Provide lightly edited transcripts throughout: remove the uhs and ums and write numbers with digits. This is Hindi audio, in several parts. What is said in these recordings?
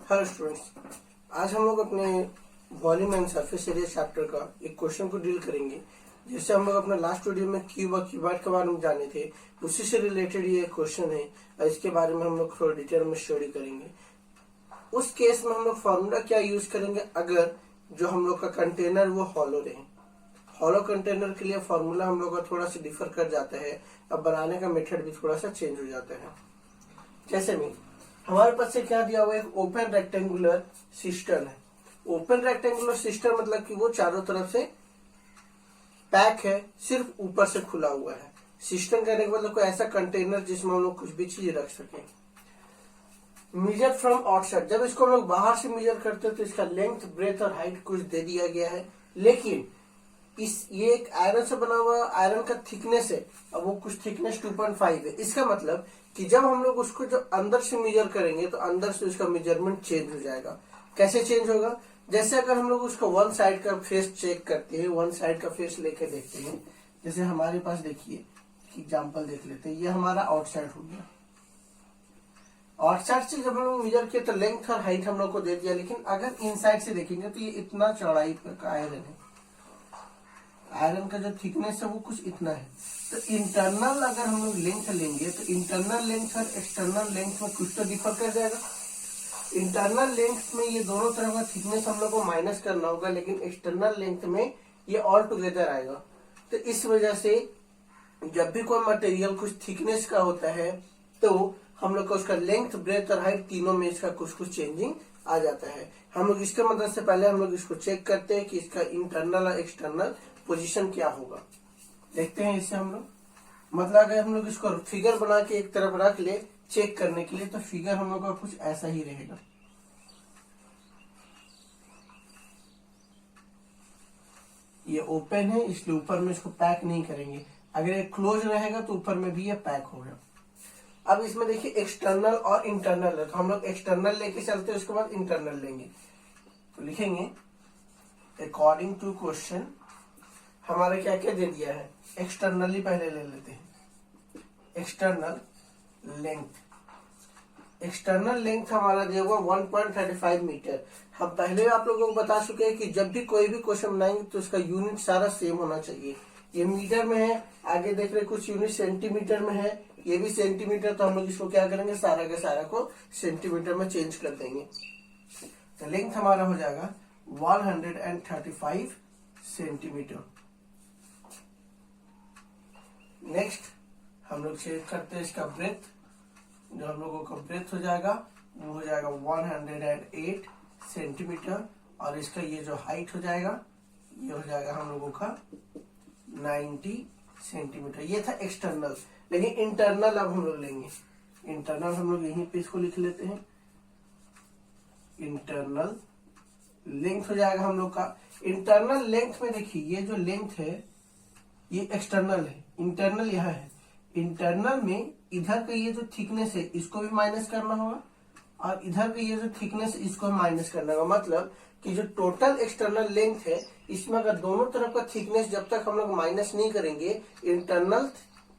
हेलो स्टूडेंट्स, आज हम लोग अपने volume and surface area chapter का एक क्वेश्चन को डील करेंगे। जैसे हम लोग अपने लास्ट वीडियो में क्यूब और क्यूबॉइड के बारे में जाने थे, उसी से रिलेटेड ये क्वेश्चन है और इसके बारे में हम लोग थोड़ा डिटेल में स्टडी करेंगे। उस केस में हम लोग फॉर्मूला क्या यूज करेंगे अगर जो हम लोग का कंटेनर वो हॉलो रहे। हॉलो कंटेनर के लिए फॉर्मूला हम लोग का थोड़ा सा डिफर कर जाता है, अब बनाने का मेथड भी थोड़ा सा चेंज हो जाता है। जैसे में हमारे पास से क्या दिया हुआ है, एक ओपन रेक्टेंगुलर सिस्टम है। ओपन रेक्टेंगुलर सिस्टम मतलब कि वो चारों तरफ से पैक है, सिर्फ ऊपर से खुला हुआ है। सिस्टम कहने का मतलब कोई ऐसा कंटेनर जिसमें हम लोग कुछ भी चीज रख सके। मेजर फ्रॉम आउटसाइड, जब इसको हम लोग बाहर से मेजर करते हैं तो इसका लेंथ, ब्रेथ और हाइट कुछ दे दिया गया है, लेकिन ये एक आयरन से बना हुआ आयरन का थिकनेस है, अब वो कुछ थिकनेस 2.5 है। इसका मतलब कि जब हम लोग उसको जब अंदर से मेजर करेंगे तो अंदर से उसका मेजरमेंट चेंज हो जाएगा। कैसे चेंज होगा? जैसे अगर हम लोग उसको वन साइड का फेस चेक करते हैं, वन साइड का फेस लेके देखते हैं, जैसे हमारे पास देखिए एग्जाम्पल देख लेते हैं, ये हमारा आउटसाइड हो गया। आउटसाइड से जब हम लोग मेजर किए तो लेंथ और हाइट हम लोग को दे दिया, लेकिन अगर इनसाइड से देखेंगे तो ये इतना चौड़ाई का आयरन है। आयरन का जो थिकनेस है वो कुछ इतना है। तो इंटरनल अगर हम लोग लेंथ लेंगे तो इंटरनल लेंथ और एक्सटर्नल लेंथ में कुछ तो डिफर कर जाएगा। इंटरनल लेंथ में ये दोनों तरह का थिकनेस हम लोग को माइनस करना होगा, लेकिन एक्सटर्नल लेंथ में ये ऑल टुगेदर आएगा। तो इस वजह से जब भी कोई मटेरियल कुछ थिकनेस का होता है तो हम लोग को उसका लेंथ, ब्रेथ और हाइट तीनों में इसका कुछ कुछ चेंजिंग आ जाता है। हम लोग इसके मदद से पहले हम लोग इसको चेक करते हैं कि इसका इंटरनल और एक्सटर्नल पोजीशन क्या होगा। देखते हैं इससे हम लोग, मतलब अगर हम लोग इसको फिगर बना के एक तरफ रख ले चेक करने के लिए, तो फिगर हम लोग का कुछ ऐसा ही रहेगा। ये ओपन है इसलिए ऊपर में इसको पैक नहीं करेंगे, अगर ये क्लोज रहेगा तो ऊपर में भी ये पैक होगा। अब इसमें देखिए एक्सटर्नल और इंटरनल है, तो हम लोग एक्सटर्नल लेके चलते हैं, उसके बाद इंटरनल लेंगे। तो लिखेंगे अकॉर्डिंग टू क्वेश्चन हमारा क्या क्या दे दिया है। एक्सटर्नली पहले ले लेते हैं, एक्सटर्नल लेंथ। एक्सटर्नल लेंथ हमारा दिया हुआ 1.35 मीटर। हम पहले आप लोगों को बता चुके हैं कि जब भी कोई भी क्वेश्चन बनाएंगे तो उसका यूनिट सारा सेम होना चाहिए। ये मीटर में है, आगे देख रहे कुछ यूनिट सेंटीमीटर में है, ये भी सेंटीमीटर, तो हम लोग इसको क्या करेंगे, सारा का सारा को सेंटीमीटर में चेंज कर देंगे। तो लेंथ हमारा हो जाएगा 135 सेंटीमीटर। नेक्स्ट हम लोग चेक करते हैं इसका ब्रेथ, जो हम लोगों का ब्रेथ हो जाएगा वो हो जाएगा 108 सेंटीमीटर, और इसका ये जो हाइट हो जाएगा ये हो जाएगा हम लोगों का 90 सेंटीमीटर। ये था एक्सटर्नल, लेकिन इंटरनल अब हम लोग लेंगे। इंटरनल हम लोग यहीं पे इसको लिख लेते हैं। इंटरनल लेंथ हो जाएगा हम लोग का, इंटरनल लेंथ में देखिए ये जो लेंथ है ये एक्सटर्नल है, इंटरनल यहाँ है। इंटरनल में इधर का ये जो थिकनेस है इसको भी माइनस करना होगा, और इधर का ये जो थिकनेस इसको माइनस करना होगा। मतलब कि जो टोटल एक्सटर्नल लेंथ है इसमें अगर दोनों तरफ का थिकनेस जब तक हम लोग माइनस नहीं करेंगे इंटरनल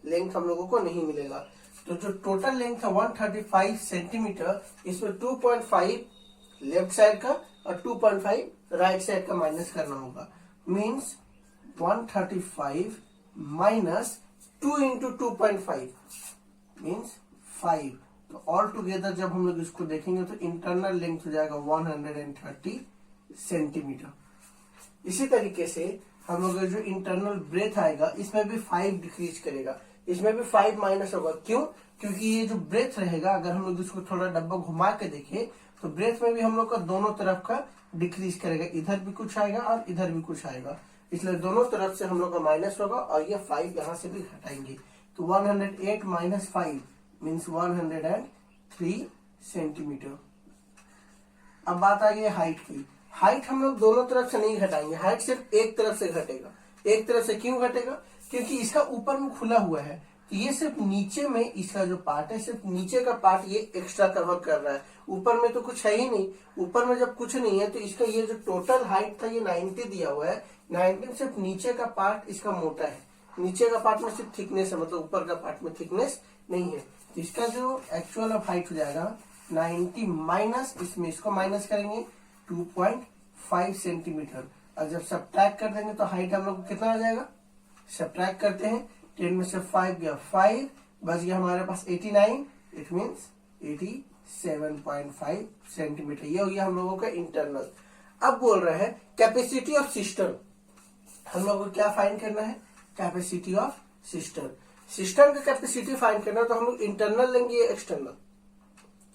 लेंथ हम लोगों को नहीं मिलेगा। तो जो टोटल लेंथ है 135 सेंटीमीटर, इसमें 2.5 लेफ्ट साइड का और 2.5 राइट साइड का माइनस करना होगा। Means 135 minus 2 into 2.5 means 5। तो ऑल टुगेदर जब हम लोग इसको देखेंगे तो इंटरनल लेंथ हो जाएगा 130 सेंटीमीटर। इसी तरीके से हम लोग जो इंटरनल ब्रेथ आएगा इसमें भी 5 डिक्रीज करेगा, इसमें भी 5 माइनस होगा। क्यों? क्योंकि ये जो ब्रेथ रहेगा अगर हम लोग इसको थोड़ा डब्बा घुमा के देखें तो ब्रेथ में भी हम लोग का दोनों तरफ का डिक्रीज करेगा, इधर भी कुछ आएगा और इधर भी कुछ आएगा, इसलिए दोनों तरफ से हम लोग का माइनस होगा, और ये 5 यहाँ से भी घटाएंगे। तो 108 माइनस 5 मीन्स 103 सेंटीमीटर। अब बात आ गई हाइट की। हाइट हम लोग दोनों तरफ से नहीं घटाएंगे, हाइट सिर्फ एक तरफ से घटेगा। एक तरफ से क्यों घटेगा? क्योंकि इसका ऊपर में खुला हुआ है, तो ये सिर्फ नीचे में इसका जो पार्ट है, सिर्फ नीचे का पार्ट ये एक्स्ट्रा कवर कर रहा है, ऊपर में तो कुछ है ही नहीं। ऊपर में जब कुछ नहीं है तो इसका ये जो टोटल हाइट था ये 90 दिया हुआ है, 90 सिर्फ नीचे का पार्ट इसका मोटा है, नीचे का पार्ट में सिर्फ थिकनेस है, मतलब ऊपर का पार्ट में थिकनेस नहीं है। तो इसका जो एक्चुअल ऑफ हाइट हो जाएगा 90 माइनस, इसमें इसको माइनस करेंगे 2.5 सेंटीमीटर। और जब सब्ट्रैक्ट कर देंगे तो हाइट हम लोग को कितना आ जाएगा, सब्ट्रैक्ट करते हैं 10 में से 5 गया 5, बच गया हमारे पास 89, इट मीन्स 87.5 सेंटीमीटर। ये हो गया हम लोगों का इंटरनल। अब बोल रहे हैं कैपेसिटी ऑफ सिस्टम, हम लोगों को क्या फाइंड करना है, कैपेसिटी ऑफ सिस्टम। सिस्टम का कैपेसिटी फाइंड करना तो हम लोग इंटरनल लेंगे या एक्सटर्नल,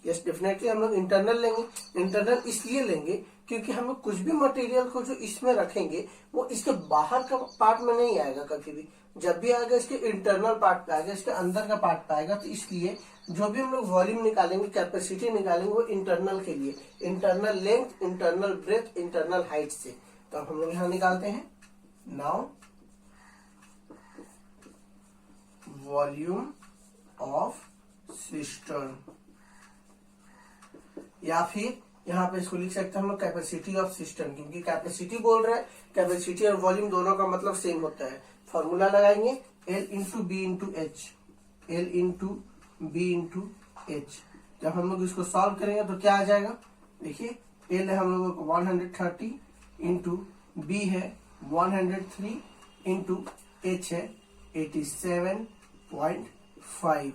यस डेफिनेटली हम लोग इंटरनल लेंगे। इंटरनल इसलिए लेंगे क्योंकि हम लोग कुछ भी मटेरियल को जो इसमें रखेंगे वो इसके बाहर का पार्ट में नहीं आएगा कभी भी, जब भी आएगा इसके इंटरनल पार्ट पे आएगा, इसके अंदर का पार्ट पे आएगा। तो इसलिए जो भी हम लोग वॉल्यूम निकालेंगे, कैपेसिटी निकालेंगे, वो इंटरनल के लिए, internal length, internal breadth, internal height से। तो अब हम लोग यहाँ निकालते हैं नाउ वॉल्यूम ऑफ सिस्टम, या फिर यहाँ पे इसको लिख सकते हैं हम लोग कैपेसिटी ऑफ सिस्टम, क्योंकि कैपेसिटी बोल रहे हैं, कैपेसिटी और वॉल्यूम दोनों का मतलब सेम होता है। फॉर्मूला लगाएंगे L into B into H, L into B into H. जब हम लोग इसको सॉल्व करेंगे तो क्या आ जाएगा, देखिए L है हम लोगों को 130 इंटू बी है 103 इंटू एच है 87.5।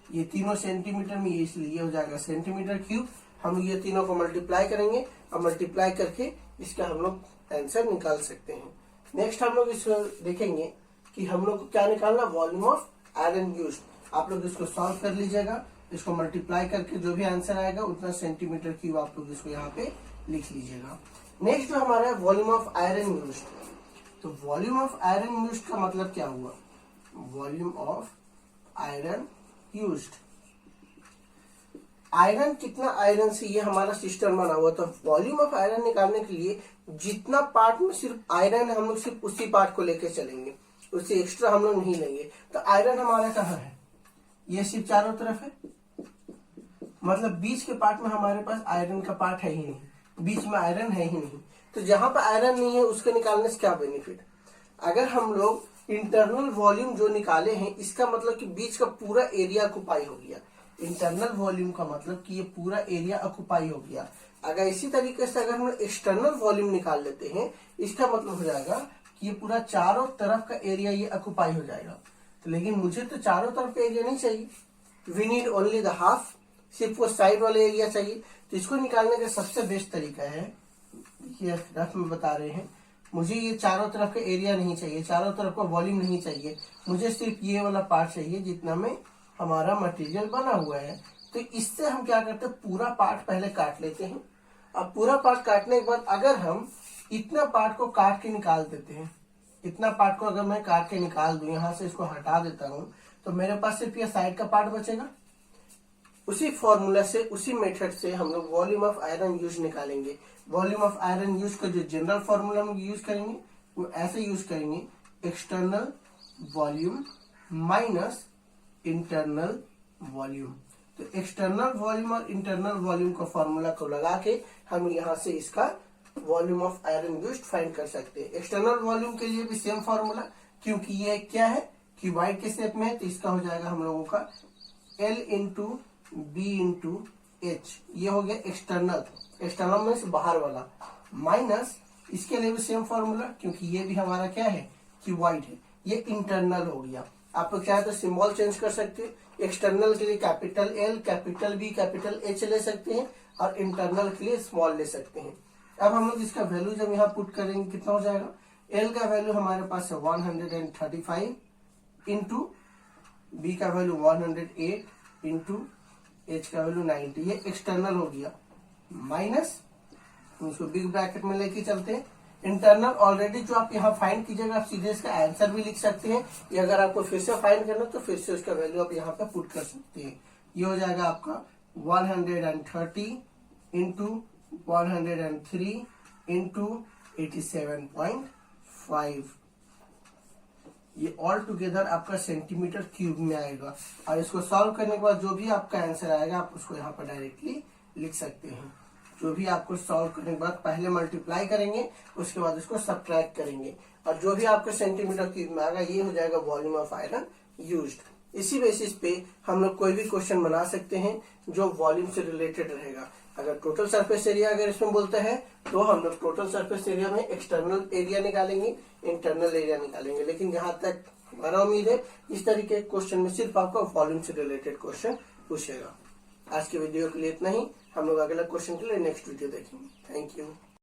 ये तीनों सेंटीमीटर में, ये इसलिए हो जाएगा सेंटीमीटर क्यूब। हम ये तीनों को मल्टीप्लाई करेंगे और मल्टीप्लाई करके इसका हम लोग आंसर निकाल सकते हैं। नेक्स्ट हम लोग इसको देखेंगे कि हम लोग को क्या निकालना, वॉल्यूम ऑफ आयरन यूज्ड। आप लोग इसको सॉल्व कर लीजिएगा, इसको मल्टीप्लाई करके जो भी आंसर आएगा उतना सेंटीमीटर क्यूब आप लोग इसको यहाँ पे लिख लीजिएगा। नेक्स्ट जो हमारा है वॉल्यूम ऑफ आयरन यूज्ड। तो वॉल्यूम ऑफ आयरन यूज्ड का मतलब क्या हुआ, volume of iron used, iron कितना आयरन से ये हमारा सिस्टम बना हुआ। तो वॉल्यूम ऑफ आयरन निकालने के लिए जितना पार्ट में सिर्फ आयरन है हम लोग सिर्फ उसी पार्ट को लेके चलेंगे, उससे एक्स्ट्रा हम लोग नहीं लेंगे। तो आयरन हमारा कहाँ है, ये सिर्फ चारों तरफ है, मतलब बीच के पार्ट में हमारे पास आयरन का पार्ट है ही नहीं, बीच में आयरन है ही नहीं। तो जहां पर आयरन नहीं है उसके निकालने से क्या बेनिफिट, अगर हम लोग इंटरनल वॉल्यूम जो निकाले हैं इसका मतलब कि बीच का पूरा एरिया ऑक्युपाई हो गया। इंटरनल वॉल्यूम का मतलब कि ये पूरा एरिया ऑक्युपाई हो गया। अगर इसी तरीके से अगर हम एक्सटर्नल वॉल्यूम निकाल लेते हैं, इसका मतलब हो जाएगा कि ये पूरा चारों तरफ का एरिया ये ऑक्युपाई हो जाएगा। तो लेकिन मुझे तो चारों तरफ का एरिया नहीं चाहिए, we need only the half, सिर्फ वो साइड वाले एरिया चाहिए। तो इसको निकालने का सबसे बेस्ट तरीका है, ये रफ में बता रहे हैं, मुझे ये चारों तरफ का एरिया नहीं चाहिए, चारों तरफ का वॉल्यूम नहीं चाहिए, मुझे सिर्फ ये वाला पार्ट चाहिए जितना में हमारा मटेरियल बना हुआ है। तो इससे हम क्या करते हैं, पूरा पार्ट पहले काट लेते हैं। अब पूरा पार्ट काटने के बाद अगर हम इतना पार्ट को काट के निकाल देते हैं, इतना पार्ट को अगर मैं काट के निकाल दूं, यहाँ से इसको हटा देता हूं, तो मेरे पास सिर्फ ये साइड का पार्ट बचेगा। उसी फॉर्मूला से, उसी मेथड से हम लोग वॉल्यूम ऑफ आयरन यूज निकालेंगे। वॉल्यूम ऑफ आयरन यूज का जो जनरल फॉर्मूला हम यूज करेंगे वो ऐसे यूज करेंगे, external volume minus internal volume. तो एक्सटर्नल वॉल्यूम और इंटरनल वॉल्यूम का फॉर्मूला को लगा के हम यहाँ से इसका volume of iron used find कर सकते हैं। एक्सटर्नल वॉल्यूम के लिए भी सेम फॉर्मूला, क्योंकि ये क्या है, क्यूबाइड के शेप में है, तो इसका हो जाएगा हम लोगों का L into B into H. ये हो गया एक्सटर्नल, एक्सटर्नल में से बाहर वाला, माइनस इसके लिए भी सेम फॉर्मूला, क्योंकि ये भी हमारा क्या है, क्यूबाइड है। ये इंटरनल हो गया। आप लोग चाहे तो सिंबल चेंज कर सकते हैं, एक्सटर्नल के लिए capital L, capital B, capital H ले सकते हैं, और इंटरनल के लिए स्मॉल ले सकते हैं। अब हम लोग इसका वैल्यू जब यहाँ पुट करेंगे कितना हो जाएगा, L का वैल्यू हमारे पास है 135 इंटू B का वैल्यू 108 इंटू H का वैल्यू 90। ये एक्सटर्नल हो गया, माइनस उसको बिग ब्रैकेट में लेके चलते हैं। इंटरनल ऑलरेडी जो आप यहाँ फाइंड कीजिएगा, आप सीधे इसका आंसर भी लिख सकते हैं, या अगर आपको फिर से फाइंड करना तो फिर से उसका वैल्यू आप यहाँ पे पुट कर सकते हैं। ये हो जाएगा आपका 130 इंटू 103 इंटू 87.5। ये ऑल टुगेदर आपका सेंटीमीटर क्यूब में आएगा। और इसको सॉल्व करने के बाद जो भी आपका आंसर आएगा आप उसको यहाँ पर डायरेक्टली लिख सकते हैं। जो भी आपको सॉल्व करने के बाद पहले मल्टीप्लाई करेंगे, उसके बाद इसको सब्ट्रैक्ट करेंगे, और जो भी आपका सेंटीमीटर क्यूब में आएगा ये हो जाएगा वॉल्यूम ऑफ आयरन यूज्ड। इसी बेसिस पे हम लोग कोई भी क्वेश्चन बना सकते हैं जो वॉल्यूम से रिलेटेड रहेगा। अगर टोटल सरफेस एरिया अगर इसमें बोलते हैं तो हम लोग टोटल सरफेस एरिया में एक्सटर्नल एरिया निकालेंगे, इंटरनल एरिया निकालेंगे। लेकिन जहां तक हमारा उम्मीद है इस तरीके के क्वेश्चन में सिर्फ आपको वॉल्यूम से रिलेटेड क्वेश्चन पूछेगा। आज की वीडियो के लिए इतना ही। हम लोग अगला क्वेश्चन के लिए नेक्स्ट वीडियो देखेंगे। Thank you.